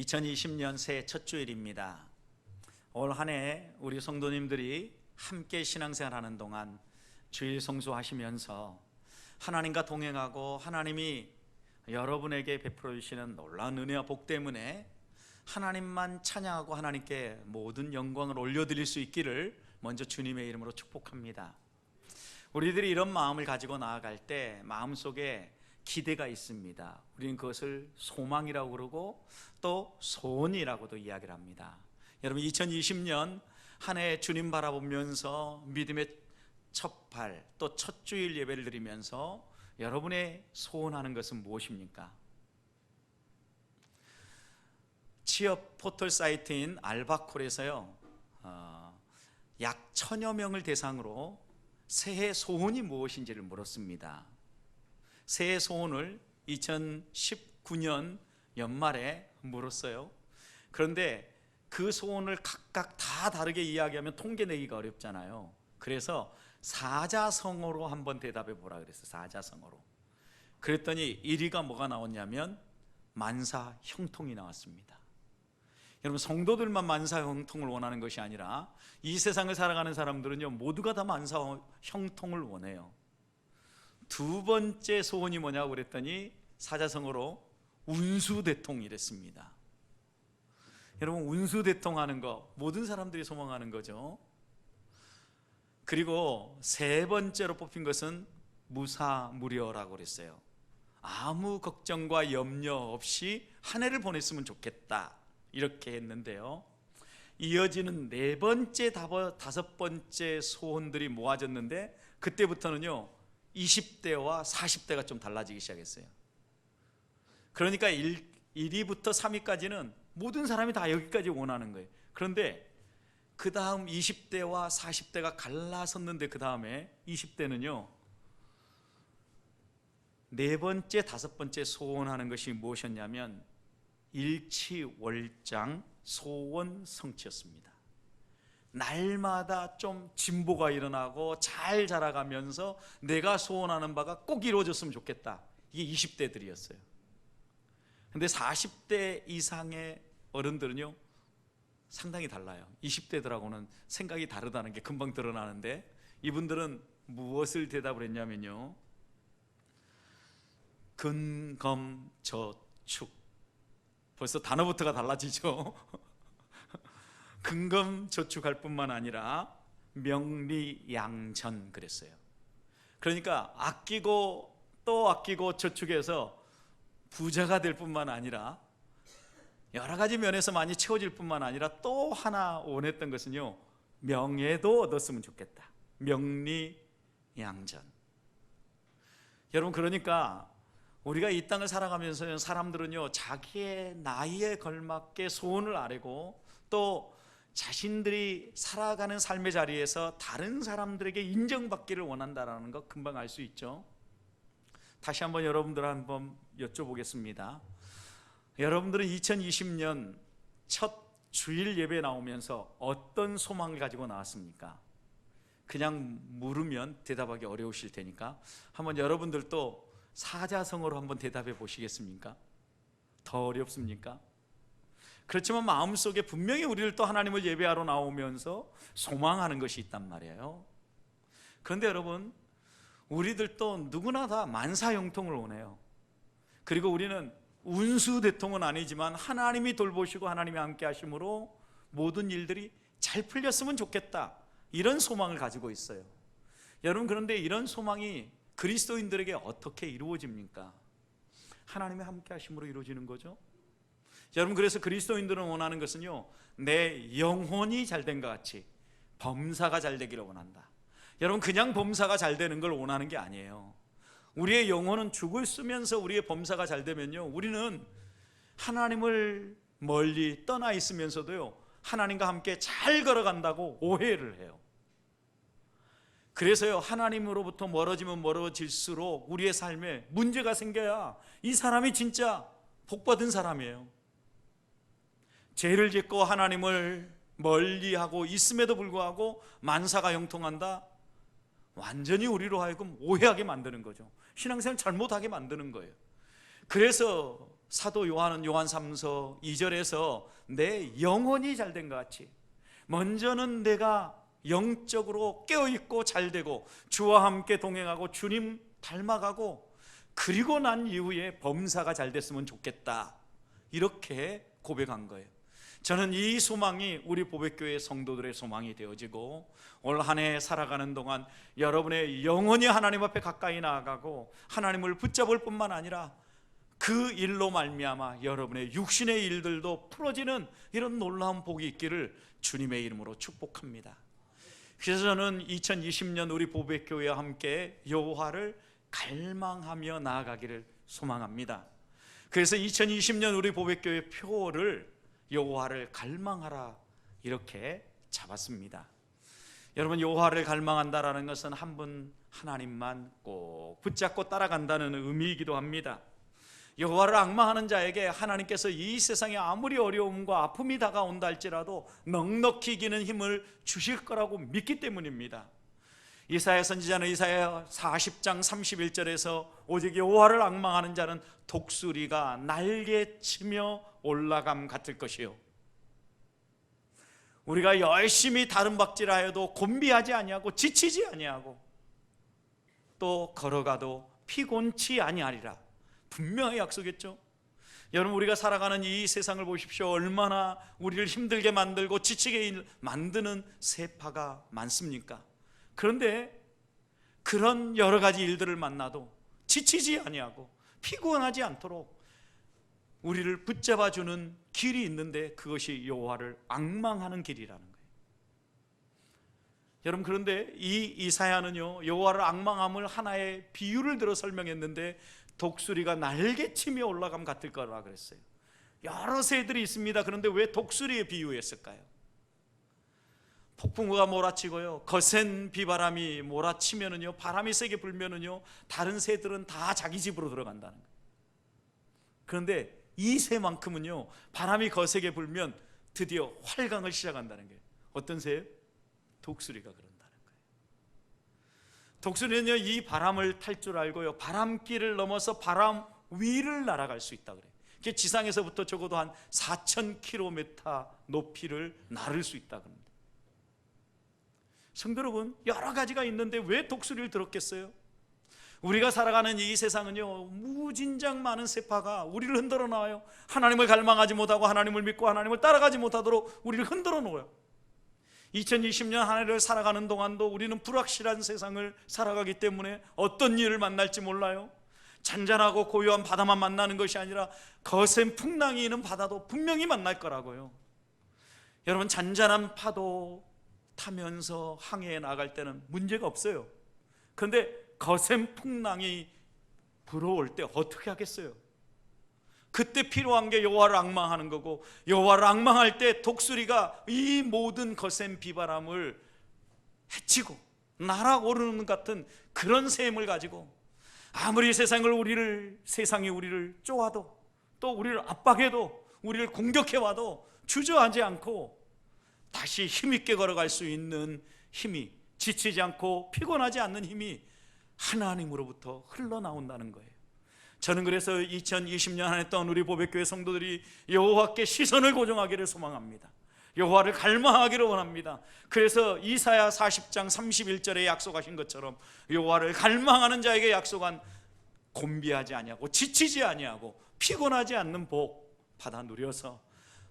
2020년 새해 첫 주일입니다. 올 한 해 우리 성도님들이 함께 신앙생활하는 동안 주일 성수하시면서 하나님과 동행하고 하나님이 여러분에게 베풀어 주시는 놀라운 은혜와 복 때문에 하나님만 찬양하고 하나님께 모든 영광을 올려드릴 수 있기를 먼저 주님의 이름으로 축복합니다. 우리들이 이런 마음을 가지고 나아갈 때 마음속에 기대가 있습니다. 우리는 그것을 소망이라고 그러고 또 소원이라고도 이야기를 합니다. 여러분 2020년 한 해 주님 바라보면서 믿음의 첫 발 또 첫 주일 예배를 드리면서 여러분의 소원하는 것은 무엇입니까? 취업 포털 사이트인 알바콜에서요 약 1000여 명을 대상으로 새해 소원이 무엇인지를 물었습니다. 새해 소원을 2019년 연말에 물었어요. 그런데 그 소원을 각각 다 다르게 이야기하면 통계 내기가 어렵잖아요. 그래서 사자성어로 한번 대답해 보라 그랬어요. 사자성어로. 그랬더니 1위가 뭐가 나왔냐면 만사형통이 나왔습니다. 여러분 성도들만 만사형통을 원하는 것이 아니라 이 세상을 살아가는 사람들은요 모두가 다 만사형통을 원해요. 두 번째 소원이 뭐냐고 그랬더니 사자성어로 운수대통이랬습니다. 여러분 운수대통하는 거 모든 사람들이 소망하는 거죠. 그리고 세 번째로 뽑힌 것은 무사무려라고 그랬어요. 아무 걱정과 염려 없이 한 해를 보냈으면 좋겠다 이렇게 했는데요, 이어지는 네 번째, 다섯 번째 소원들이 모아졌는데 그때부터는요 20대와 40대가 좀 달라지기 시작했어요. 그러니까 1위부터 3위까지는 모든 사람이 다 여기까지 원하는 거예요. 그런데 그 다음 20대와 40대가 갈라섰는데 그 다음에 20대는요 네 번째, 다섯 번째 소원하는 것이 무엇이었냐면 일치월장 소원 성취였습니다. 날마다 좀 진보가 일어나고 잘 자라가면서 내가 소원하는 바가 꼭 이루어졌으면 좋겠다. 이게 20대들이었어요. 근데 40대 이상의 어른들은요 상당히 달라요. 20대들하고는 생각이 다르다는 게 금방 드러나는데 이분들은 무엇을 대답을 했냐면요 근검저축. 벌써 단어부터가 달라지죠. 근검저축할 뿐만 아니라 명리양전 그랬어요. 그러니까 아끼고 또 아끼고 저축해서 부자가 될 뿐만 아니라 여러 가지 면에서 많이 채워질 뿐만 아니라 또 하나 원했던 것은요 명예도 얻었으면 좋겠다. 명리양전. 여러분 그러니까 우리가 이 땅을 살아가면서 사람들은요 자기의 나이에 걸맞게 소원을 아뢰고 또 자신들이 살아가는 삶의 자리에서 다른 사람들에게 인정받기를 원한다는 거 금방 알 수 있죠. 다시 한번 여러분들 한번 여쭤보겠습니다. 여러분들은 2020년 첫 주일 예배에 나오면서 어떤 소망을 가지고 나왔습니까? 그냥 물으면 대답하기 어려우실 테니까 한번 여러분들도 사자성어로 한번 대답해 보시겠습니까? 더 어렵습니까? 그렇지만 마음속에 분명히 우리를 또 하나님을 예배하러 나오면서 소망하는 것이 있단 말이에요. 그런데 여러분 우리들도 누구나 다 만사형통을 원해요. 그리고 우리는 운수대통은 아니지만 하나님이 돌보시고 하나님이 함께 하심으로 모든 일들이 잘 풀렸으면 좋겠다 이런 소망을 가지고 있어요. 여러분 그런데 이런 소망이 그리스도인들에게 어떻게 이루어집니까? 하나님의 함께 하심으로 이루어지는 거죠. 여러분 그래서 그리스도인들은 원하는 것은요 내 영혼이 잘된 것 같이 범사가 잘 되기를 원한다. 여러분 그냥 범사가 잘 되는 걸 원하는 게 아니에요. 우리의 영혼은 죽을 쓰면서 우리의 범사가 잘 되면요 우리는 하나님을 멀리 떠나 있으면서도요 하나님과 함께 잘 걸어간다고 오해를 해요. 그래서요 하나님으로부터 멀어지면 멀어질수록 우리의 삶에 문제가 생겨야 이 사람이 진짜 복받은 사람이에요. 죄를 짓고 하나님을 멀리하고 있음에도 불구하고 만사가 형통한다? 완전히 우리로 하여금 오해하게 만드는 거죠. 신앙생활 잘못하게 만드는 거예요. 그래서 사도 요한은 요한3서 2절에서 내 영혼이 잘된 것 같이 먼저는 내가 영적으로 깨어있고 잘되고 주와 함께 동행하고 주님 닮아가고 그리고 난 이후에 범사가 잘 됐으면 좋겠다, 이렇게 고백한 거예요. 저는 이 소망이 우리 보배교회 성도들의 소망이 되어지고 올 한 해 살아가는 동안 여러분의 영혼이 하나님 앞에 가까이 나아가고 하나님을 붙잡을 뿐만 아니라 그 일로 말미암아 여러분의 육신의 일들도 풀어지는 이런 놀라운 복이 있기를 주님의 이름으로 축복합니다. 그래서 저는 2020년 우리 보배교회와 함께 여호와를 갈망하며 나아가기를 소망합니다. 그래서 2020년 우리 보배교회 표를 여호와를 갈망하라 이렇게 잡았습니다. 여러분, 여호와를 갈망한다라는 것은 한 분 하나님만 꼭 붙잡고 따라간다는 의미이기도 합니다. 여호와를 앙망하는 자에게 하나님께서 이 세상에 아무리 어려움과 아픔이 다가온다 할지라도 넉넉히 이기는 힘을 주실 거라고 믿기 때문입니다. 이사야 선지자는 이사야 40장 31절에서 오직 여호와를 앙망하는 자는 독수리가 날개치며 올라감 같을 것이요, 우리가 열심히 다름박질하여도 곤비하지 아니하고 지치지 아니하고 또 걸어가도 피곤치 아니하리라, 분명히 약속했죠. 여러분, 우리가 살아가는 이 세상을 보십시오. 얼마나 우리를 힘들게 만들고 지치게 만드는 세파가 많습니까? 그런데 그런 여러 가지 일들을 만나도 지치지 아니하고 피곤하지 않도록 우리를 붙잡아주는 길이 있는데 그것이 여호와를 앙망하는 길이라는 거예요. 여러분, 그런데 이 이사야는요, 여호와를 앙망함을 하나의 비유를 들어 설명했는데 독수리가 날개치며 올라감 같을 거라 그랬어요. 여러 새들이 있습니다. 그런데 왜 독수리에 비유했을까요? 폭풍우가 몰아치고요, 거센 비바람이 몰아치면은요, 바람이 세게 불면은요, 다른 새들은 다 자기 집으로 들어간다는 거예요. 그런데 이 새만큼은요, 바람이 거세게 불면 드디어 활강을 시작한다는 거예요. 어떤 새예요? 독수리가 그런다는 거예요. 독수리는요, 이 바람을 탈 줄 알고요, 바람길을 넘어서 바람 위를 날아갈 수 있다 그래요. 이게 지상에서부터 적어도 한 4,000km 높이를 나를 수 있다 그럽니다. 성도 여러분, 여러 가지가 있는데 왜 독수리를 들었겠어요? 우리가 살아가는 이 세상은요, 무진장 많은 세파가 우리를 흔들어 놔요. 하나님을 갈망하지 못하고 하나님을 믿고 하나님을 따라가지 못하도록 우리를 흔들어 놓아요. 2020년 한 해를 살아가는 동안도 우리는 불확실한 세상을 살아가기 때문에 어떤 일을 만날지 몰라요. 잔잔하고 고요한 바다만 만나는 것이 아니라 거센 풍랑이 있는 바다도 분명히 만날 거라고요. 여러분, 잔잔한 파도 타면서 항해에 나갈 때는 문제가 없어요. 그런데 거센 풍랑이 불어올 때 어떻게 하겠어요? 그때 필요한 게 여호와를 앙망하는 거고, 여호와를 앙망할 때 독수리가 이 모든 거센 비바람을 헤치고 날아오르는 같은 그런 셈을 가지고 아무리 세상이 우리를 쪼아도 또 우리를 압박해도 우리를 공격해와도 주저하지 않고 다시 힘있게 걸어갈 수 있는 힘이, 지치지 않고 피곤하지 않는 힘이 하나님으로부터 흘러나온다는 거예요. 저는 그래서 2020년 한 해 동안 우리 보배교회 성도들이 여호와께 시선을 고정하기를 소망합니다. 여호와를 갈망하기를 원합니다. 그래서 이사야 40장 31절에 약속하신 것처럼 여호와를 갈망하는 자에게 약속한 곤비하지 아니하고 지치지 아니하고 피곤하지 않는 복 받아 누려서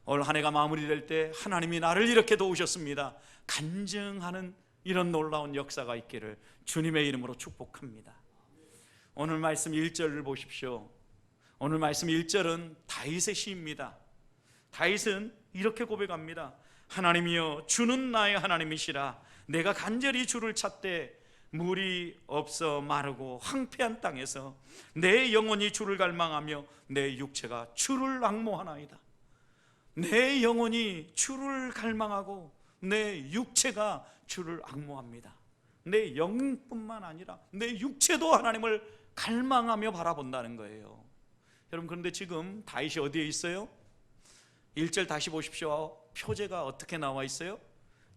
올 한 해가 마무리될 때 하나님이 나를 이렇게 도우셨습니다, 간증하는 이런 놀라운 역사가 있기를 주님의 이름으로 축복합니다. 오늘 말씀 1절을 보십시오. 오늘 말씀 1절은 다윗의 시입니다. 다윗은 이렇게 고백합니다. 하나님이여, 주는 나의 하나님이시라. 내가 간절히 주를 찾되 물이 없어 마르고 황폐한 땅에서 내 영혼이 주를 갈망하며 내 육체가 주를 앙모하나이다. 내 영혼이 주를 갈망하고 내 육체가 주를 앙모합니다. 내 영뿐만 아니라 내 육체도 하나님을 갈망하며 바라본다는 거예요. 여러분, 그런데 지금 다윗이 어디에 있어요? 1절 다시 보십시오. 표제가 어떻게 나와 있어요?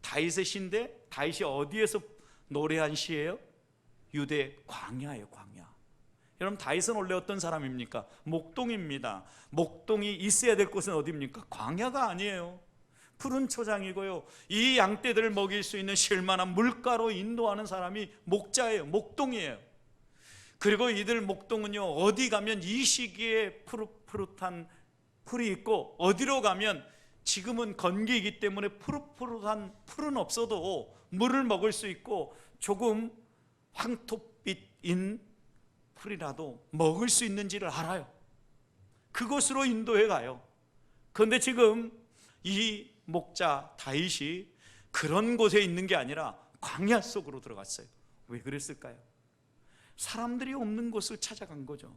다윗의 시인데 다윗이 어디에서 노래한 시예요? 유대 광야예요. 광야. 여러분 다윗은 원래 어떤 사람입니까? 목동입니다. 목동이 있어야 될 곳은 어디입니까? 광야가 아니에요. 푸른 초장이고요. 이 양떼들을 먹일 수 있는 쉴만한 물가로 인도하는 사람이 목자예요. 목동이에요. 그리고 이들 목동은요, 어디 가면 이 시기에 푸릇푸릇한 풀이 있고, 어디로 가면 지금은 건기이기 때문에 푸릇푸릇한 풀은 없어도 물을 먹을 수 있고, 조금 황토빛인 풀이라도 먹을 수 있는지를 알아요. 그곳으로 인도해 가요. 그런데 지금 이 목자 다윗이 그런 곳에 있는 게 아니라 광야 속으로 들어갔어요. 왜 그랬을까요? 사람들이 없는 곳을 찾아간 거죠.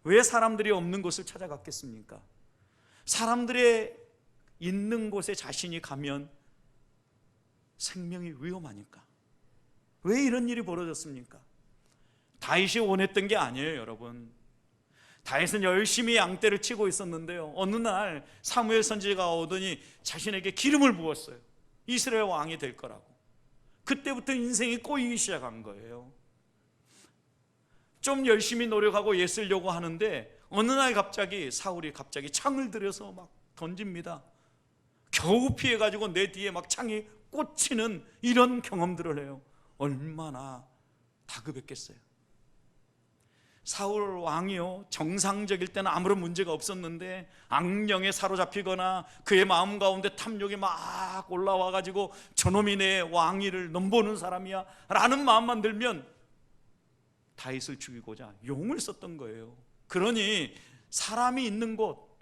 왜 사람들이 없는 곳을 찾아갔겠습니까? 사람들의 있는 곳에 자신이 가면 생명이 위험하니까. 왜 이런 일이 벌어졌습니까? 다윗이 원했던 게 아니에요, 여러분. 다윗은 열심히 양떼를 치고 있었는데요, 어느 날 사무엘 선지자가 오더니 자신에게 기름을 부었어요. 이스라엘 왕이 될 거라고. 그때부터 인생이 꼬이기 시작한 거예요. 좀 열심히 노력하고 애쓰려고 하는데 어느 날 갑자기 사울이 창을 들여서 막 던집니다. 겨우 피해가지고 내 뒤에 막 창이 꽂히는 이런 경험들을 해요. 얼마나 다급했겠어요. 사울 왕이요, 정상적일 때는 아무런 문제가 없었는데 악령에 사로잡히거나 그의 마음 가운데 탐욕이 막 올라와가지고 저놈이 내 왕위를 넘보는 사람이야 라는 마음만 들면 다윗을 죽이고자 용을 썼던 거예요. 그러니 사람이 있는 곳,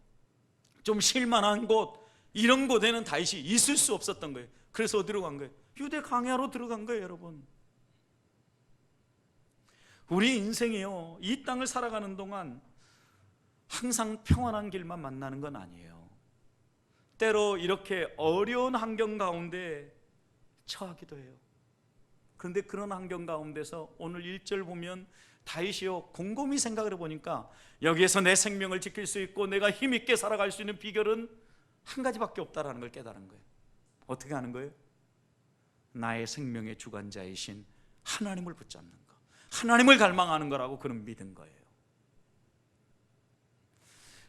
좀 쉴만한 곳, 이런 곳에는 다윗이 있을 수 없었던 거예요. 그래서 어디로 간 거예요? 유대 광야로 들어간 거예요, 여러분. 우리 인생이요, 이 땅을 살아가는 동안 항상 평안한 길만 만나는 건 아니에요. 때로 이렇게 어려운 환경 가운데 처하기도 해요. 그런데 그런 환경 가운데서 오늘 1절 보면 다윗이요, 곰곰이 생각을 해보니까 여기에서 내 생명을 지킬 수 있고 내가 힘있게 살아갈 수 있는 비결은 한 가지밖에 없다라는 걸 깨달은 거예요. 어떻게 하는 거예요? 나의 생명의 주관자이신 하나님을 붙잡는 거, 하나님을 갈망하는 거라고 그는 믿은 거예요.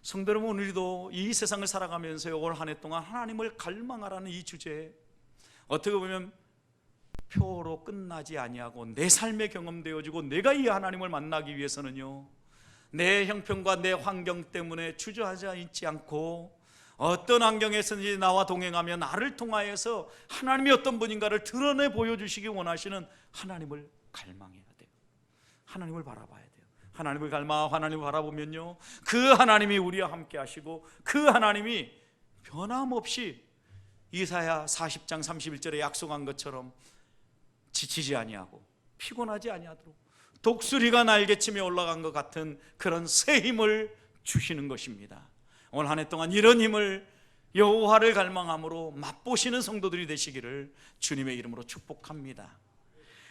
성도 여러분, 오늘도 이 세상을 살아가면서 올 한 해 동안 하나님을 갈망하라는 이 주제에 어떻게 보면 표로 끝나지 아니하고 내 삶에 경험되어지고, 내가 이 하나님을 만나기 위해서는요, 내 형편과 내 환경 때문에 주저하지 있지 않고 어떤 환경에서든지 나와 동행하며 나를 통하여서 하나님이 어떤 분인가를 드러내 보여주시기 원하시는 하나님을 갈망해야 돼요. 하나님을 바라봐야 돼요. 하나님을 갈망하고 하나님을 바라보면요, 그 하나님이 우리와 함께 하시고 그 하나님이 변함없이 이사야 40장 31절에 약속한 것처럼 지치지 아니하고 피곤하지 아니하도록 독수리가 날개치며 올라간 것 같은 그런 새 힘을 주시는 것입니다. 오늘 한 해 동안 이런 힘을, 여호와를 갈망함으로 맛보시는 성도들이 되시기를 주님의 이름으로 축복합니다.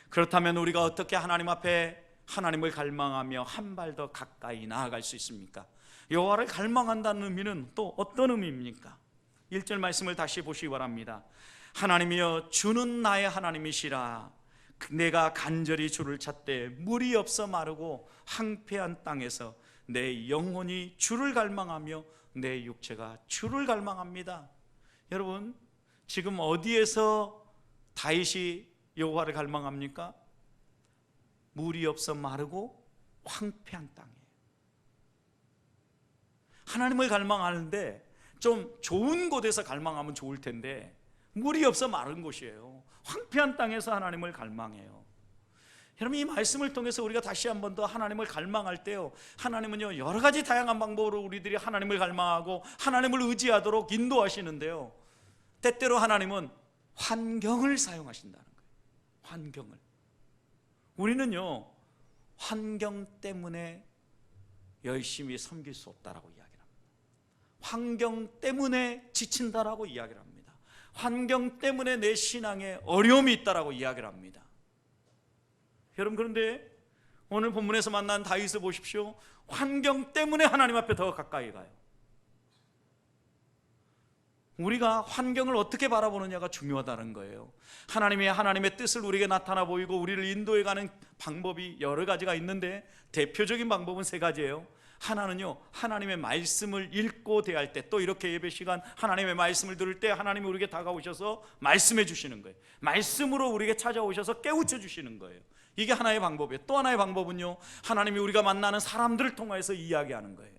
그렇다면 우리가 어떻게 하나님 앞에 하나님을 갈망하며 한 발 더 가까이 나아갈 수 있습니까? 여호와를 갈망한다는 의미는 또 어떤 의미입니까? 1절 말씀을 다시 보시기 바랍니다. 하나님이여, 주는 나의 하나님이시라. 내가 간절히 주를 찾되 물이 없어 마르고 황폐한 땅에서 내 영혼이 주를 갈망하며 내 육체가 주를 갈망합니다. 여러분, 지금 어디에서 다윗이 여호와를 갈망합니까? 물이 없어 마르고 황폐한 땅이에요. 하나님을 갈망하는데 좀 좋은 곳에서 갈망하면 좋을 텐데 물이 없어 마른 곳이에요. 황폐한 땅에서 하나님을 갈망해요. 여러분, 이 말씀을 통해서 우리가 다시 한 번 더 하나님을 갈망할 때요, 하나님은요, 여러 가지 다양한 방법으로 우리들이 하나님을 갈망하고 하나님을 의지하도록 인도하시는데요, 때때로 하나님은 환경을 사용하신다는 거예요. 환경을. 우리는요, 환경 때문에 열심히 섬길 수 없다라고 이야기를 합니다. 환경 때문에 지친다라고 이야기를 합니다. 환경 때문에 내 신앙에 어려움이 있다라고 이야기를 합니다. 여러분, 그런데 오늘 본문에서 만난 다윗을 보십시오. 환경 때문에 하나님 앞에 더 가까이 가요. 우리가 환경을 어떻게 바라보느냐가 중요하다는 거예요. 하나님의 뜻을 우리에게 나타나 보이고 우리를 인도해가는 방법이 여러 가지가 있는데 대표적인 방법은 세 가지예요. 하나는요, 하나님의 말씀을 읽고 대할 때, 또 이렇게 예배 시간 하나님의 말씀을 들을 때 하나님이 우리에게 다가오셔서 말씀해 주시는 거예요. 말씀으로 우리에게 찾아오셔서 깨우쳐 주시는 거예요. 이게 하나의 방법이에요. 또 하나의 방법은요, 하나님이 우리가 만나는 사람들을 통해서 이야기하는 거예요.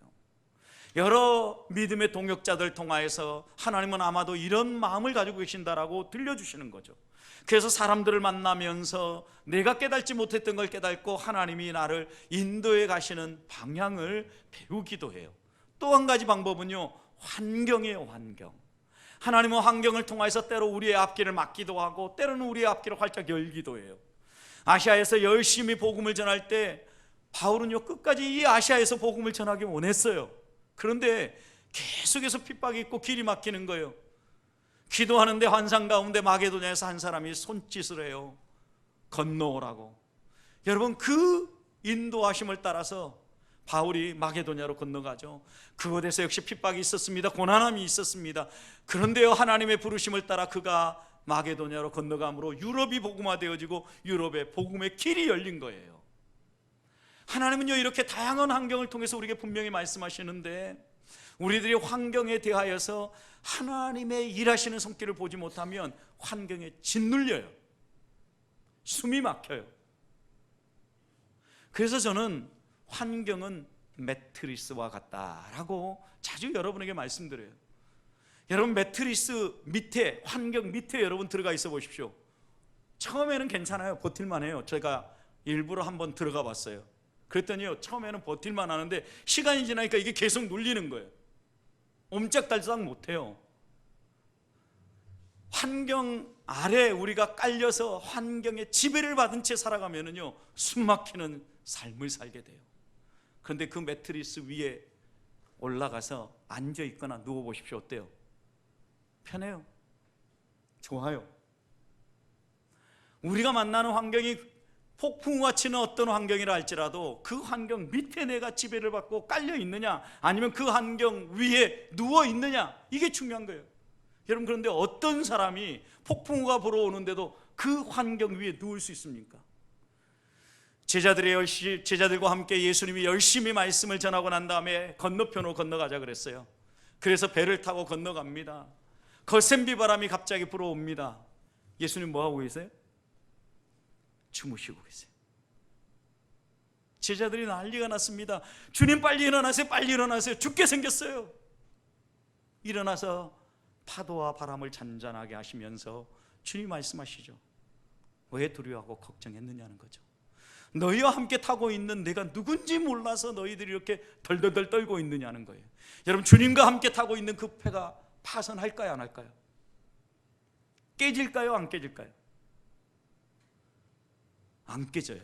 여러 믿음의 동역자들 통하여서 하나님은 아마도 이런 마음을 가지고 계신다라고 들려주시는 거죠. 그래서 사람들을 만나면서 내가 깨닫지 못했던 걸 깨닫고 하나님이 나를 인도해 가시는 방향을 배우기도 해요. 또 한 가지 방법은요, 환경이에요. 환경. 하나님은 환경을 통해서 때로 우리의 앞길을 막기도 하고 때로는 우리의 앞길을 활짝 열기도 해요. 아시아에서 열심히 복음을 전할 때 바울은요, 끝까지 이 아시아에서 복음을 전하기 원했어요. 그런데 계속해서 핍박이 있고 길이 막히는 거예요. 기도하는데 환상 가운데 마게도냐에서 한 사람이 손짓을 해요. 건너오라고. 여러분, 그 인도하심을 따라서 바울이 마게도냐로 건너가죠. 그곳에서 역시 핍박이 있었습니다. 고난함이 있었습니다. 그런데요, 하나님의 부르심을 따라 그가 마게도냐로 건너감으로 유럽이 복음화되어지고 유럽의 복음의 길이 열린 거예요. 하나님은요, 이렇게 다양한 환경을 통해서 우리에게 분명히 말씀하시는데 우리들이 환경에 대하여서 하나님의 일하시는 손길을 보지 못하면 환경에 짓눌려요. 숨이 막혀요. 그래서 저는 환경은 매트리스와 같다라고 자주 여러분에게 말씀드려요. 여러분, 매트리스 밑에, 환경 밑에 여러분 들어가 있어 보십시오. 처음에는 괜찮아요. 버틸만 해요. 제가 일부러 한번 들어가 봤어요. 그랬더니요, 처음에는 버틸만 하는데 시간이 지나니까 이게 계속 눌리는 거예요. 옴짝달싹 못해요. 환경 아래 우리가 깔려서 환경의 지배를 받은 채 살아가면은요, 숨막히는 삶을 살게 돼요. 그런데 그 매트리스 위에 올라가서 앉아 있거나 누워 보십시오. 어때요? 편해요. 좋아요. 우리가 만나는 환경이 폭풍우가 치는 어떤 환경이라 할지라도 그 환경 밑에 내가 지배를 받고 깔려 있느냐, 아니면 그 환경 위에 누워 있느냐, 이게 중요한 거예요. 여러분, 그런데 어떤 사람이 폭풍우가 불어오는데도 그 환경 위에 누울 수 있습니까? 제자들과 함께 예수님이 열심히 말씀을 전하고 난 다음에 건너편으로 건너가자 그랬어요. 그래서 배를 타고 건너갑니다. 거센 비바람이 갑자기 불어옵니다. 예수님 뭐하고 계세요? 주무시고 계세요. 제자들이 난리가 났습니다. 주님 빨리 일어나세요. 빨리 일어나세요. 죽게 생겼어요. 일어나서 파도와 바람을 잔잔하게 하시면서 주님 말씀하시죠. 왜 두려워하고 걱정했느냐는 거죠. 너희와 함께 타고 있는 내가 누군지 몰라서 너희들이 이렇게 덜덜덜 떨고 있느냐는 거예요. 여러분, 주님과 함께 타고 있는 그 배가 파선할까요, 안 할까요? 깨질까요, 안 깨질까요? 안 깨져요.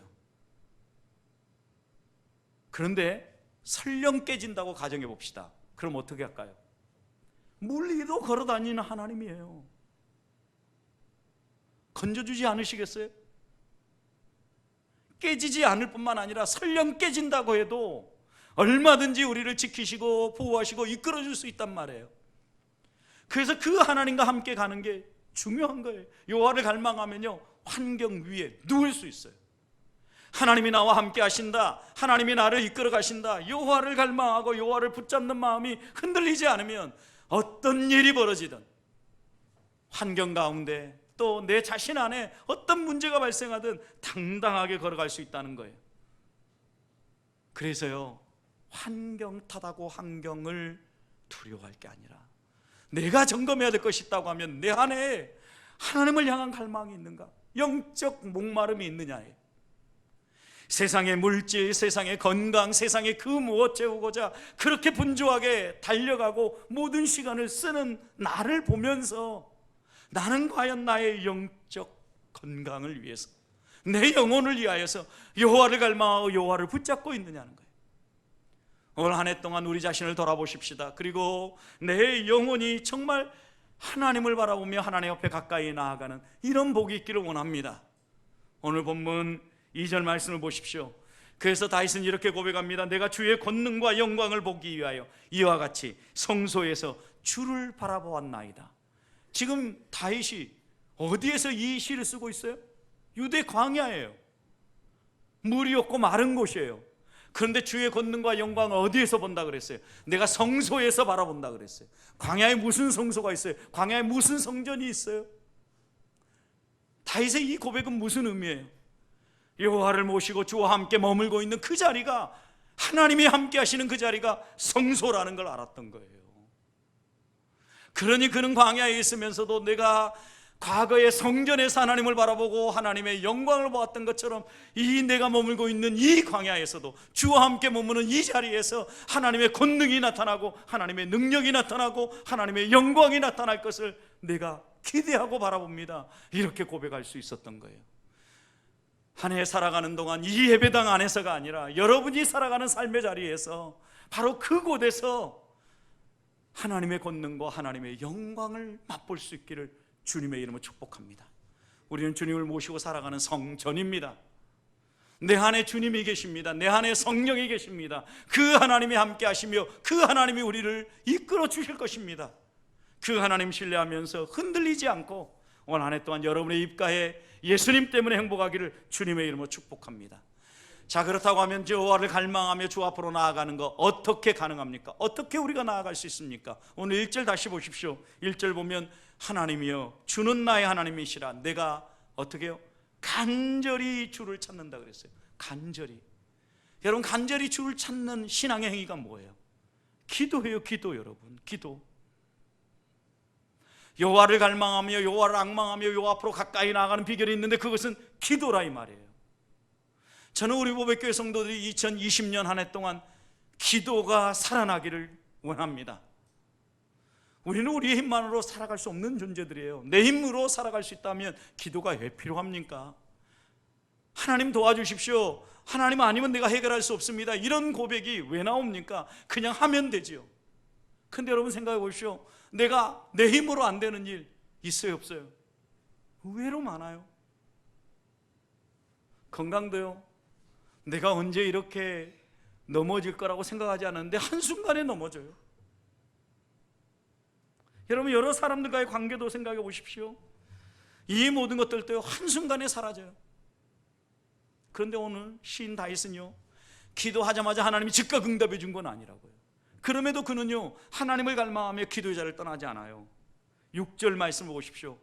그런데 설령 깨진다고 가정해 봅시다. 그럼 어떻게 할까요? 물 위로 걸어 다니는 하나님이에요. 건져주지 않으시겠어요? 깨지지 않을 뿐만 아니라 설령 깨진다고 해도 얼마든지 우리를 지키시고 보호하시고 이끌어줄 수 있단 말이에요. 그래서 그 하나님과 함께 가는 게 중요한 거예요. 여호와를 갈망하면요, 환경 위에 누울 수 있어요. 하나님이 나와 함께 하신다, 하나님이 나를 이끌어 가신다, 여호와를 갈망하고 여호와를 붙잡는 마음이 흔들리지 않으면 어떤 일이 벌어지든 환경 가운데 또 내 자신 안에 어떤 문제가 발생하든 당당하게 걸어갈 수 있다는 거예요. 그래서요, 환경 탓하고 환경을 두려워할 게 아니라 내가 점검해야 될 것이 있다고 하면 내 안에 하나님을 향한 갈망이 있는가, 영적 목마름이 있느냐예요. 세상의 물질, 세상의 건강, 세상의 그 무엇 채우고자 그렇게 분주하게 달려가고 모든 시간을 쓰는 나를 보면서 나는 과연 나의 영적 건강을 위해서, 내 영혼을 위하여서 여호와를 갈망하고 여호와를 붙잡고 있느냐는 거예요. 올 한 해 동안 우리 자신을 돌아보십시다. 그리고 내 영혼이 정말 하나님을 바라보며 하나님 옆에 가까이 나아가는 이런 복이 있기를 원합니다. 오늘 본문 2절 말씀을 보십시오. 그래서 다윗은 이렇게 고백합니다. 내가 주의 권능과 영광을 보기 위하여 이와 같이 성소에서 주를 바라보았나이다. 지금 다윗이 어디에서 이 시를 쓰고 있어요? 유대 광야예요. 물이 없고 마른 곳이에요. 그런데 주의 권능과 영광을 어디에서 본다 그랬어요? 내가 성소에서 바라본다 그랬어요. 광야에 무슨 성소가 있어요? 광야에 무슨 성전이 있어요? 다윗의 이 고백은 무슨 의미예요? 여호와를 모시고 주와 함께 머물고 있는 그 자리가, 하나님이 함께 하시는 그 자리가 성소라는 걸 알았던 거예요. 그러니 그는 광야에 있으면서도 내가 과거의 성전에서 하나님을 바라보고 하나님의 영광을 보았던 것처럼, 이 내가 머물고 있는 이 광야에서도 주와 함께 머무는 이 자리에서 하나님의 권능이 나타나고 하나님의 능력이 나타나고 하나님의 영광이 나타날 것을 내가 기대하고 바라봅니다. 이렇게 고백할 수 있었던 거예요. 한 해 살아가는 동안 이 예배당 안에서가 아니라 여러분이 살아가는 삶의 자리에서 바로 그곳에서 하나님의 권능과 하나님의 영광을 맛볼 수 있기를 주님의 이름으로 축복합니다. 우리는 주님을 모시고 살아가는 성전입니다. 내 안에 주님이 계십니다. 내 안에 성령이 계십니다. 그 하나님이 함께 하시며 그 하나님이 우리를 이끌어 주실 것입니다. 그 하나님 신뢰하면서 흔들리지 않고 올 한 해 동안 여러분의 입가에 예수님 때문에 행복하기를 주님의 이름으로 축복합니다. 자, 그렇다고 하면 여호와를 갈망하며 주 앞으로 나아가는 거 어떻게 가능합니까? 어떻게 우리가 나아갈 수 있습니까? 오늘 1절 다시 보십시오. 1절 보면 하나님이여 주는 나의 하나님이시라. 내가 어떻게 해요? 간절히 주를 찾는다 그랬어요. 간절히. 여러분, 간절히 주를 찾는 신앙의 행위가 뭐예요? 기도예요. 기도. 여러분, 기도. 여호와를 갈망하며 여호와를 앙망하며 여호와 앞으로 가까이 나아가는 비결이 있는데 그것은 기도라 이 말이에요. 저는 우리 보배교회 성도들이 2020년 한 해 동안 기도가 살아나기를 원합니다. 우리는 우리의 힘만으로 살아갈 수 없는 존재들이에요. 내 힘으로 살아갈 수 있다면 기도가 왜 필요합니까? 하나님 도와주십시오. 하나님 아니면 내가 해결할 수 없습니다. 이런 고백이 왜 나옵니까? 그냥 하면 되지요. 근데 여러분 생각해 보십시오. 내가 내 힘으로 안 되는 일 있어요, 없어요? 의외로 많아요. 건강도요. 내가 언제 이렇게 넘어질 거라고 생각하지 않았는데 한순간에 넘어져요. 여러분, 여러 사람들과의 관계도 생각해 보십시오. 이 모든 것들도 한순간에 사라져요. 그런데 오늘 시인 다윗은요, 기도하자마자 하나님이 즉각 응답해 준 건 아니라고요. 그럼에도 그는요, 하나님을 갈망하며 기도의 자리를 떠나지 않아요. 6절 말씀을 보십시오.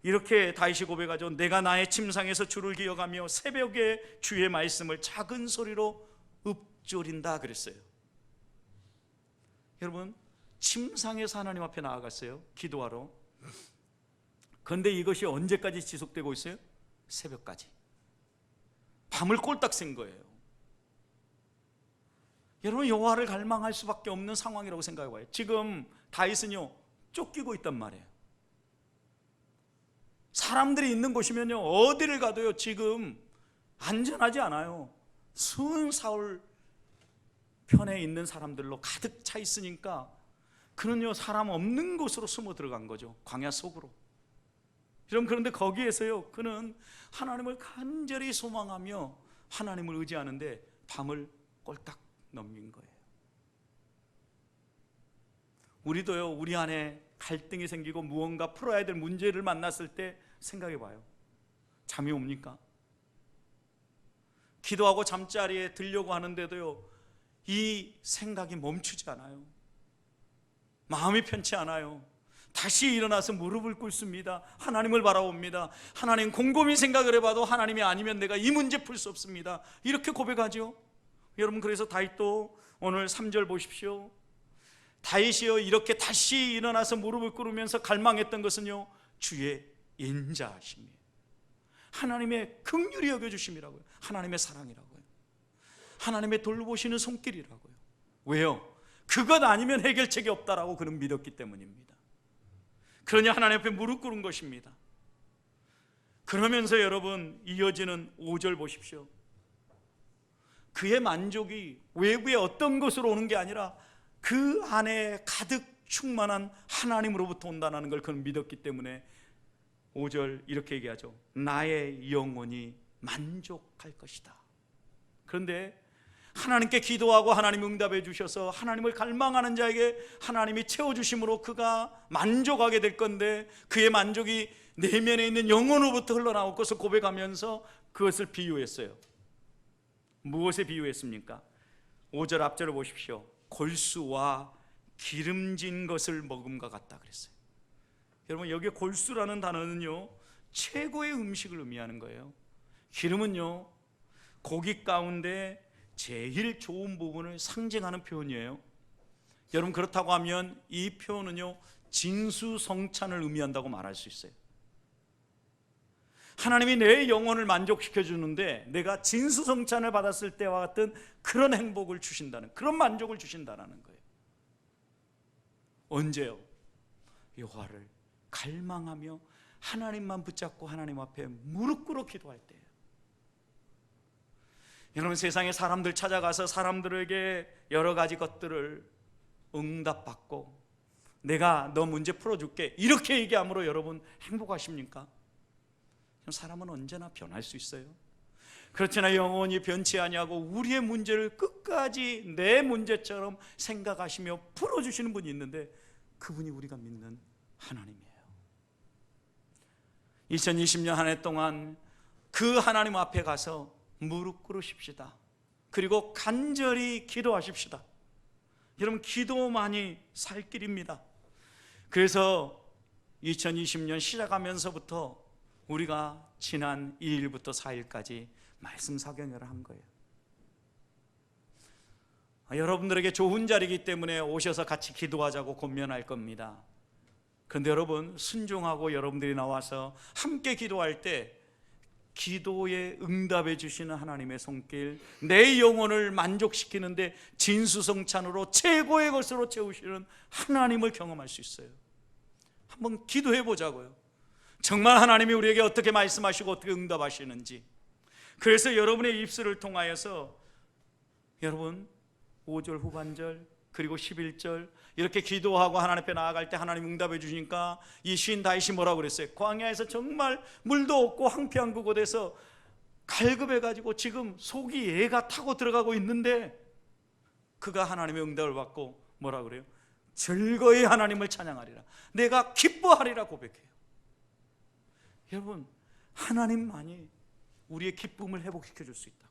이렇게 다윗이 고백하죠. 내가 나의 침상에서 주를 기억하며 새벽에 주의 말씀을 작은 소리로 읊조린다 그랬어요. 여러분, 침상에서 하나님 앞에 나아갔어요. 기도하러. 그런데 이것이 언제까지 지속되고 있어요? 새벽까지. 밤을 꼴딱 샌 거예요. 여러분, 여호와를 갈망할 수밖에 없는 상황이라고 생각해 봐요. 지금 다윗은요, 쫓기고 있단 말이에요. 사람들이 있는 곳이면요, 어디를 가도요 지금 안전하지 않아요. 수은 사울 편에 있는 사람들로 가득 차 있으니까 그는요, 사람 없는 곳으로 숨어 들어간 거죠. 광야 속으로. 여러분, 그런데 거기에서요, 그는 하나님을 간절히 소망하며 하나님을 의지하는데 밤을 꼴딱 넘긴 거예요. 우리도요, 우리 안에 갈등이 생기고 무언가 풀어야 될 문제를 만났을 때 생각해 봐요. 잠이 옵니까? 기도하고 잠자리에 들려고 하는데도요, 이 생각이 멈추지 않아요. 마음이 편치 않아요. 다시 일어나서 무릎을 꿇습니다. 하나님을 바라봅니다. 하나님, 곰곰이 생각을 해봐도 하나님이 아니면 내가 이 문제 풀 수 없습니다. 이렇게 고백하죠. 여러분, 그래서 다윗도 오늘 3절 보십시오. 다윗이요, 이렇게 다시 일어나서 무릎을 꿇으면서 갈망했던 것은요, 주의 인자하심이에요. 하나님의 긍휼히 여겨주심이라고요. 하나님의 사랑이라고요. 하나님의 돌보시는 손길이라고요. 왜요? 그것 아니면 해결책이 없다라고 그는 믿었기 때문입니다. 그러니 하나님 앞에 무릎 꿇은 것입니다. 그러면서 여러분, 이어지는 5절 보십시오. 그의 만족이 외부의 어떤 것으로 오는 게 아니라 그 안에 가득 충만한 하나님으로부터 온다는 걸 그는 믿었기 때문에 5절 이렇게 얘기하죠. 나의 영혼이 만족할 것이다. 그런데 하나님께 기도하고 하나님 응답해 주셔서 하나님을 갈망하는 자에게 하나님이 채워주심으로 그가 만족하게 될 건데, 그의 만족이 내면에 있는 영혼으로부터 흘러나올 것을 고백하면서 그것을 비유했어요. 무엇에 비유했습니까? 5절 앞절을 보십시오. 골수와 기름진 것을 먹음과 같다 그랬어요. 여러분, 여기 골수라는 단어는요, 최고의 음식을 의미하는 거예요. 기름은요, 고기 가운데 제일 좋은 부분을 상징하는 표현이에요. 여러분, 그렇다고 하면 이 표현은요, 진수성찬을 의미한다고 말할 수 있어요. 하나님이 내 영혼을 만족시켜 주는데 내가 진수성찬을 받았을 때와 같은 그런 행복을 주신다는, 그런 만족을 주신다는 거예요. 언제요? 여호와를 갈망하며 하나님만 붙잡고 하나님 앞에 무릎 꿇어 기도할 때예요. 여러분, 세상에 사람들 찾아가서 사람들에게 여러 가지 것들을 응답받고 내가 너 문제 풀어줄게 이렇게 얘기함으로 여러분 행복하십니까? 사람은 언제나 변할 수 있어요. 그렇지나 영원히 변치 아니하고 우리의 문제를 끝까지 내 문제처럼 생각하시며 풀어주시는 분이 있는데, 그분이 우리가 믿는 하나님이에요. 2020년 한 해 동안 그 하나님 앞에 가서 무릎 꿇으십시다. 그리고 간절히 기도하십시다. 여러분, 기도만이 살 길입니다. 그래서 2020년 시작하면서부터 우리가 지난 2일부터 4일까지 말씀 사경회를 한 거예요. 여러분들에게 좋은 자리이기 때문에 오셔서 같이 기도하자고 권면할 겁니다. 그런데 여러분, 순종하고 여러분들이 나와서 함께 기도할 때 기도에 응답해 주시는 하나님의 손길, 내 영혼을 만족시키는데 진수성찬으로 최고의 것으로 채우시는 하나님을 경험할 수 있어요. 한번 기도해 보자고요. 정말 하나님이 우리에게 어떻게 말씀하시고 어떻게 응답하시는지. 그래서 여러분의 입술을 통하여서 여러분 5절 후반절 그리고 11절 이렇게 기도하고 하나님 앞에 나아갈 때 하나님 응답해 주시니까 이 시인 다윗이 뭐라고 그랬어요? 광야에서 정말 물도 없고 황폐한 그곳에서 갈급해가지고 지금 속이 애가 타고 들어가고 있는데 그가 하나님의 응답을 받고 뭐라고 그래요? 즐거이 하나님을 찬양하리라, 내가 기뻐하리라 고백해요. 여러분, 하나님만이 우리의 기쁨을 회복시켜 줄 수 있다.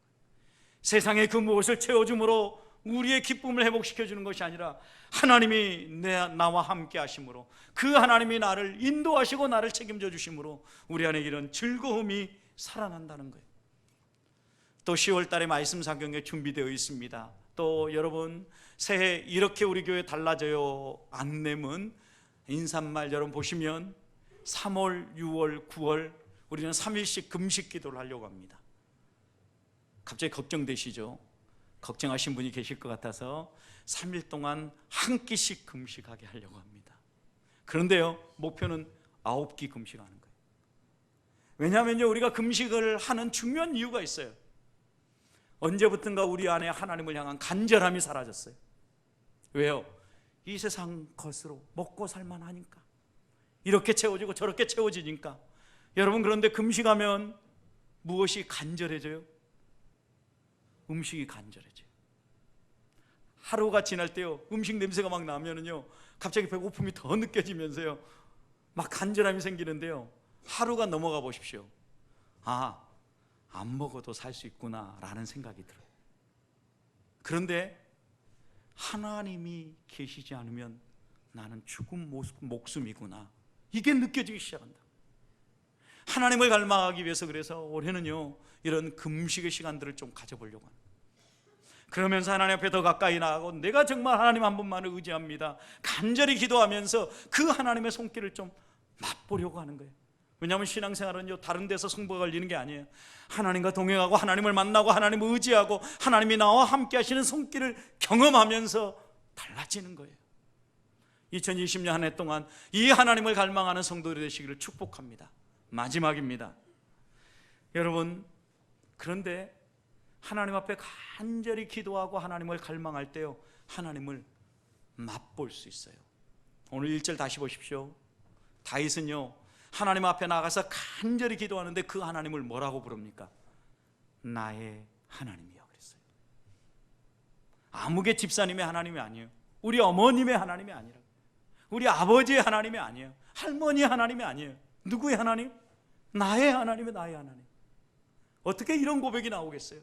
세상의 그 무엇을 채워줌으로 우리의 기쁨을 회복시켜 주는 것이 아니라 하나님이 나와 함께 하심으로, 그 하나님이 나를 인도하시고 나를 책임져 주심으로 우리 안에 이런 즐거움이 살아난다는 거예요. 또 10월 달에 말씀 사경에 준비되어 있습니다. 또 여러분, 새해 이렇게 우리 교회 달라져요 안내문 인사말 여러분 보시면 3월, 6월, 9월 우리는 3일씩 금식 기도를 하려고 합니다. 갑자기 걱정되시죠? 걱정하신 분이 계실 것 같아서 3일 동안 한 끼씩 금식하게 하려고 합니다. 그런데요, 목표는 9끼 금식하는 거예요. 왜냐하면요, 우리가 금식을 하는 중요한 이유가 있어요. 언제부턴가 우리 안에 하나님을 향한 간절함이 사라졌어요. 왜요? 이 세상 것으로 먹고 살만하니까, 이렇게 채워지고 저렇게 채워지니까. 여러분, 그런데 금식하면 무엇이 간절해져요? 음식이 간절해져요. 하루가 지날 때요, 음식 냄새가 막 나면은요, 갑자기 배고픔이 더 느껴지면서요, 막 간절함이 생기는데요, 하루가 넘어가 보십시오. 아, 안 먹어도 살 수 있구나 라는 생각이 들어요. 그런데 하나님이 계시지 않으면 나는 죽은 목숨이구나, 이게 느껴지기 시작한다. 하나님을 갈망하기 위해서 그래서 올해는요, 이런 금식의 시간들을 좀 가져보려고 합니다. 그러면서 하나님 앞에 더 가까이 나가고 내가 정말 하나님 한 분만을 의지합니다, 간절히 기도하면서 그 하나님의 손길을 좀 맛보려고 하는 거예요. 왜냐하면 신앙생활은요, 다른 데서 승부가 걸리는 게 아니에요. 하나님과 동행하고 하나님을 만나고 하나님을 의지하고 하나님이 나와 함께 하시는 손길을 경험하면서 달라지는 거예요. 2020년 한 해 동안 이 하나님을 갈망하는 성도들이 되시기를 축복합니다. 마지막입니다. 여러분, 그런데 하나님 앞에 간절히 기도하고 하나님을 갈망할 때요, 하나님을 맛볼 수 있어요. 오늘 1절 다시 보십시오. 다윗은요, 하나님 앞에 나가서 간절히 기도하는데 그 하나님을 뭐라고 부릅니까? 나의 하나님이요 그랬어요. 아무개 집사님의 하나님이 아니에요. 우리 어머님의 하나님이 아니라, 우리 아버지의 하나님이 아니에요. 할머니의 하나님이 아니에요. 누구의 하나님? 나의 하나님이 나의 하나님. 어떻게 이런 고백이 나오겠어요?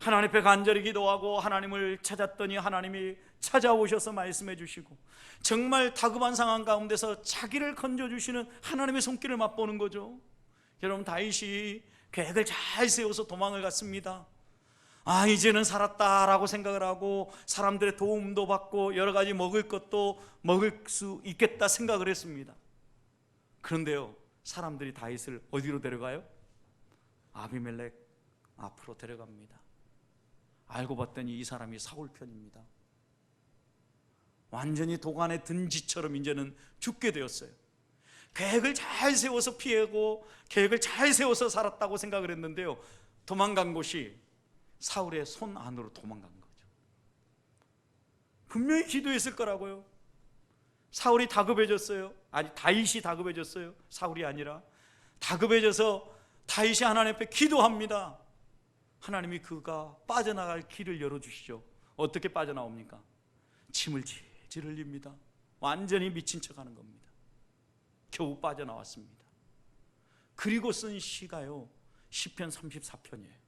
하나님 앞에 간절히 기도하고 하나님을 찾았더니 하나님이 찾아오셔서 말씀해 주시고, 정말 다급한 상황 가운데서 자기를 건져주시는 하나님의 손길을 맛보는 거죠. 여러분, 다윗이 계획을 잘 세워서 도망을 갔습니다. 이제는 살았다라고 생각을 하고 사람들의 도움도 받고 여러 가지 먹을 것도 먹을 수 있겠다 생각을 했습니다. 그런데요, 사람들이 다윗을 어디로 데려가요? 아비멜렉 앞으로 데려갑니다. 알고 봤더니 이 사람이 사울 편입니다. 완전히 도간에 든 쥐처럼 이제는 죽게 되었어요. 계획을 잘 세워서 피하고 계획을 잘 세워서 살았다고 생각을 했는데요, 도망간 곳이 사울의 손 안으로 도망간 거죠. 분명히 기도했을 거라고요. 사울이 다급해졌어요. 다윗이 다급해졌어요. 사울이 아니라 다급해져서 다윗이 하나님 앞에 기도합니다. 하나님이 그가 빠져나갈 길을 열어주시죠. 어떻게 빠져나옵니까? 침을 질질 흘립니다. 완전히 미친 척하는 겁니다. 겨우 빠져나왔습니다. 그리고 쓴 시가요, 시편 34편이에요.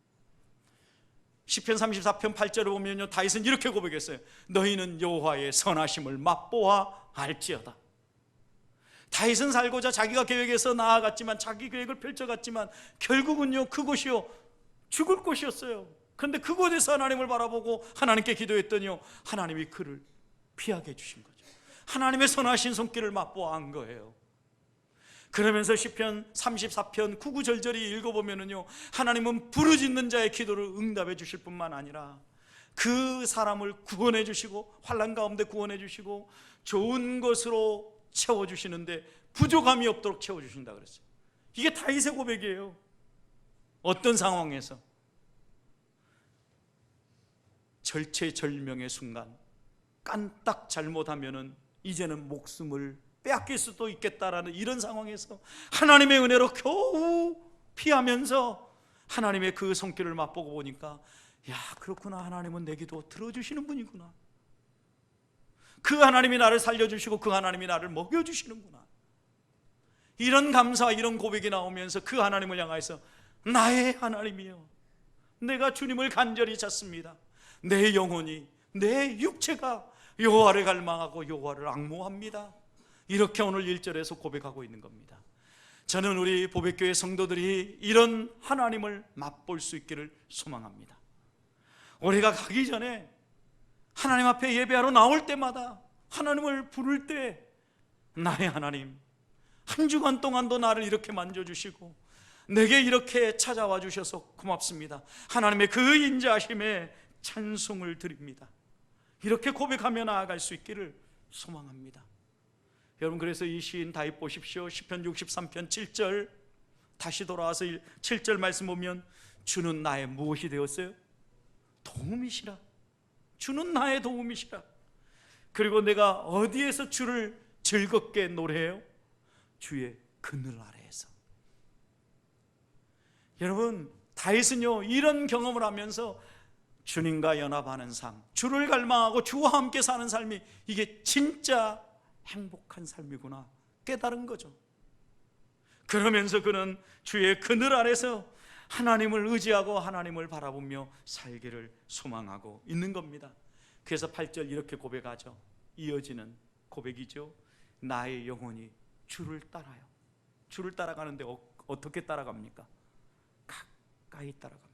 시편 34편 8절을 보면요, 다윗은 이렇게 고백했어요. 너희는 여호와의 선하심을 맛보아 알지어다. 다윗은 살고자 자기가 계획해서 나아갔지만, 자기 계획을 펼쳐갔지만 결국은요, 그곳이요 죽을 곳이었어요. 그런데 그곳에서 하나님을 바라보고 하나님께 기도했더니요, 하나님이 그를 피하게 해주신 거죠. 하나님의 선하신 손길을 맛보아 안 거예요. 그러면서 시편 34편 9, 9절절이 읽어보면은요, 하나님은 부르짖는 자의 기도를 응답해 주실 뿐만 아니라 그 사람을 구원해 주시고 환난 가운데 구원해 주시고 좋은 것으로 채워주시는데 부족함이 없도록 채워주신다 그랬어요. 이게 다윗의 고백이에요. 어떤 상황에서? 절체절명의 순간, 깐딱 잘못하면은 이제는 목숨을 빼앗길 수도 있겠다라는 이런 상황에서 하나님의 은혜로 겨우 피하면서 하나님의 그 손길을 맛보고 보니까, 야, 그렇구나, 하나님은 내 기도 들어주시는 분이구나, 그 하나님이 나를 살려주시고 그 하나님이 나를 먹여주시는구나, 이런 감사와 이런 고백이 나오면서 그 하나님을 향해서 나의 하나님이요, 내가 주님을 간절히 찾습니다. 내 영혼이, 내 육체가 여호와를 갈망하고 여호와를 앙모합니다. 이렇게 오늘 1절에서 고백하고 있는 겁니다. 저는 우리 보배교회 성도들이 이런 하나님을 맛볼 수 있기를 소망합니다. 올해가 가기 전에 하나님 앞에 예배하러 나올 때마다, 하나님을 부를 때, 나의 하나님, 한 주간 동안도 나를 이렇게 만져주시고 내게 이렇게 찾아와 주셔서 고맙습니다. 하나님의 그 인자하심에 찬송을 드립니다. 이렇게 고백하며 나아갈 수 있기를 소망합니다. 여러분, 그래서 이 시인 다윗 보십시오. 시편 63편 7절, 다시 돌아와서 7절 말씀 보면, 주는 나의 무엇이 되었어요? 도움이시라. 주는 나의 도움이시라. 그리고 내가 어디에서 주를 즐겁게 노래해요? 주의 그늘 아래에서. 여러분, 다윗은요, 이런 경험을 하면서 주님과 연합하는 삶, 주를 갈망하고 주와 함께 사는 삶이 이게 진짜 행복한 삶이구나 깨달은 거죠. 그러면서 그는 주의 그늘 아래서 하나님을 의지하고 하나님을 바라보며 살기를 소망하고 있는 겁니다. 그래서 8절 이렇게 고백하죠. 이어지는 고백이죠. 나의 영혼이 주를 따라요. 주를 따라가는데 어떻게 따라갑니까? 가까이 따라갑니다.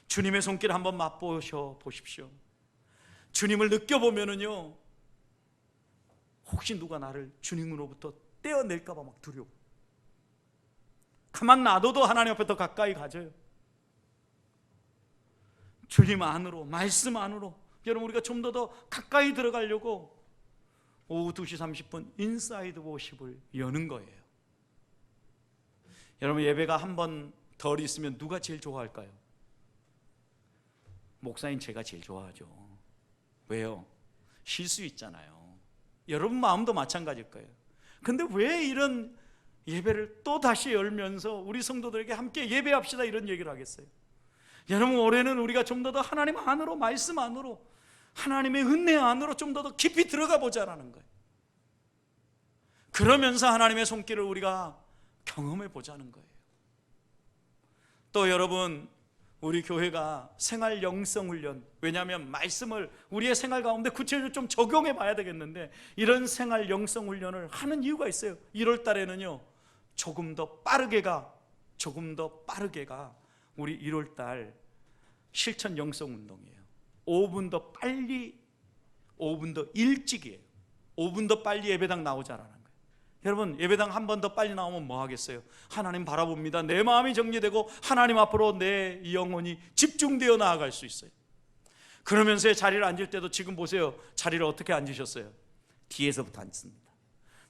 주님의 손길 한번 맛보셔 보십시오. 주님을 느껴보면은요, 혹시 누가 나를 주님으로부터 떼어낼까 봐 막 두려워. 가만 놔둬도 하나님 앞에 더 가까이 가져요. 주님 안으로, 말씀 안으로. 여러분, 우리가 좀 더 가까이 들어가려고 오후 2시 30분 인사이드 워십을 여는 거예요. 여러분, 예배가 한 번 덜 있으면 누가 제일 좋아할까요? 목사님, 제가 제일 좋아하죠. 왜요? 쉴 수 있잖아요. 여러분 마음도 마찬가지일 거예요. 근데 왜 이런 예배를 또 다시 열면서 우리 성도들에게 함께 예배합시다 이런 얘기를 하겠어요? 여러분, 올해는 우리가 좀 더 하나님 안으로, 말씀 안으로, 하나님의 은혜 안으로 좀 더 깊이 들어가 보자라는 거예요. 그러면서 하나님의 손길을 우리가 경험해 보자는 거예요. 또 여러분, 우리 교회가 생활 영성 훈련, 왜냐하면 말씀을 우리의 생활 가운데 구체적으로 좀 적용해 봐야 되겠는데, 이런 생활 영성 훈련을 하는 이유가 있어요. 1월 달에는요 조금 더 빠르게가 우리 1월 달 실천 영성 운동이에요. 5분 더 빨리, 5분 더 일찍이에요. 5분 더 빨리 예배당 나오자라는 거예요. 여러분, 예배당 한 번 더 빨리 나오면 뭐 하겠어요? 하나님 바라봅니다. 내 마음이 정리되고 하나님 앞으로 내 영혼이 집중되어 나아갈 수 있어요. 그러면서 자리를 앉을 때도 지금 보세요. 자리를 어떻게 앉으셨어요? 뒤에서부터 앉습니다.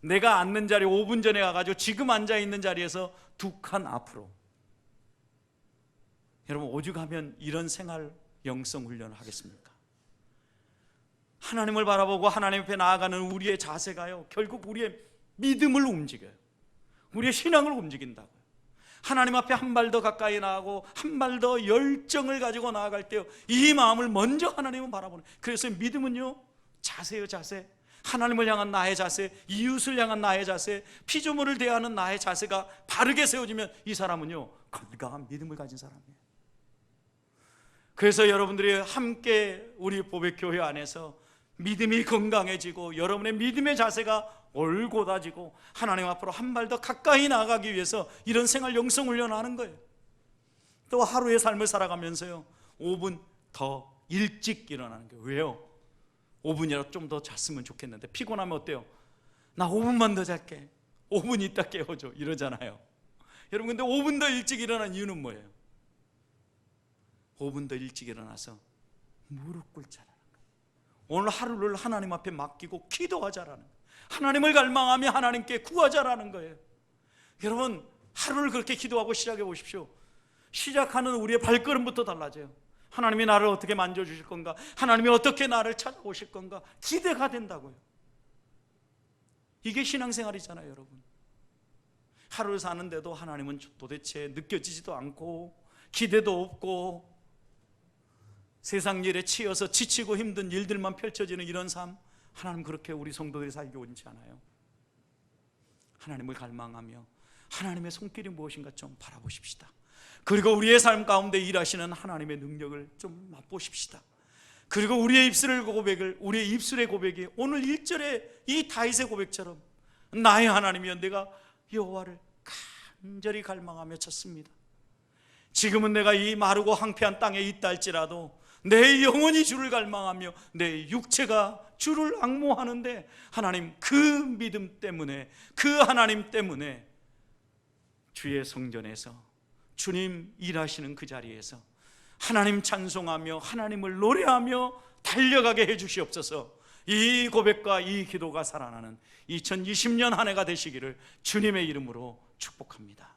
내가 앉는 자리 5분 전에 가가지고 지금 앉아있는 자리에서 2칸 앞으로. 여러분, 오죽하면 이런 생활 영성 훈련을 하겠습니까? 하나님을 바라보고 하나님 앞에 나아가는 우리의 자세가요 결국 우리의 믿음을 움직여요. 우리의 신앙을 움직인다고요. 하나님 앞에 한 발 더 가까이 나아가고 한 발 더 열정을 가지고 나아갈 때요 이 마음을 먼저 하나님은 바라보는. 그래서 믿음은요 자세요, 자세. 하나님을 향한 나의 자세, 이웃을 향한 나의 자세, 피조물을 대하는 나의 자세가 바르게 세워지면 이 사람은요 건강한 믿음을 가진 사람이에요. 그래서 여러분들이 함께 우리 보배교회 안에서 믿음이 건강해지고 여러분의 믿음의 자세가 올곧아지고 하나님 앞으로 한 발 더 가까이 나아가기 위해서 이런 생활 영성 훈련을 하는 거예요. 또 하루의 삶을 살아가면서요 5분 더 일찍 일어나는 거예요. 왜요? 5분이라도 좀 더 잤으면 좋겠는데 피곤하면 어때요? 나 5분만 더 잘게, 5분 있다 깨워줘 이러잖아요. 여러분, 근데 5분 더 일찍 일어난 이유는 뭐예요? 5분 더 일찍 일어나서 무릎 꿇자라는 거예요. 오늘 하루를 하나님 앞에 맡기고 기도하자라는 거예요. 하나님을 갈망하며 하나님께 구하자라는 거예요. 여러분, 하루를 그렇게 기도하고 시작해 보십시오. 시작하는 우리의 발걸음부터 달라져요. 하나님이 나를 어떻게 만져주실 건가, 하나님이 어떻게 나를 찾아오실 건가 기대가 된다고요. 이게 신앙생활이잖아요. 여러분, 하루를 사는데도 하나님은 도대체 느껴지지도 않고 기대도 없고 세상 일에 치여서 지치고 힘든 일들만 펼쳐지는 이런 삶, 하나님 그렇게 우리 성도들이 살기 원치 않아요. 하나님을 갈망하며 하나님의 손길이 무엇인가 좀 바라보십시다. 그리고 우리의 삶 가운데 일하시는 하나님의 능력을 좀 맛보십시다. 그리고 우리의 입술의 고백이 오늘 1절에 이 다윗의 고백처럼 나의 하나님이여 내가 여호와를 간절히 갈망하며 찾습니다. 지금은 내가 이 마르고 황폐한 땅에 있다 할지라도 내 영혼이 주를 갈망하며 내 육체가 주를 앙모하는데, 하나님 그 믿음 때문에, 그 하나님 때문에 주의 성전에서 주님 일하시는 그 자리에서 하나님 찬송하며 하나님을 노래하며 달려가게 해주시옵소서. 이 고백과 이 기도가 살아나는 2020년 한 해가 되시기를 주님의 이름으로 축복합니다.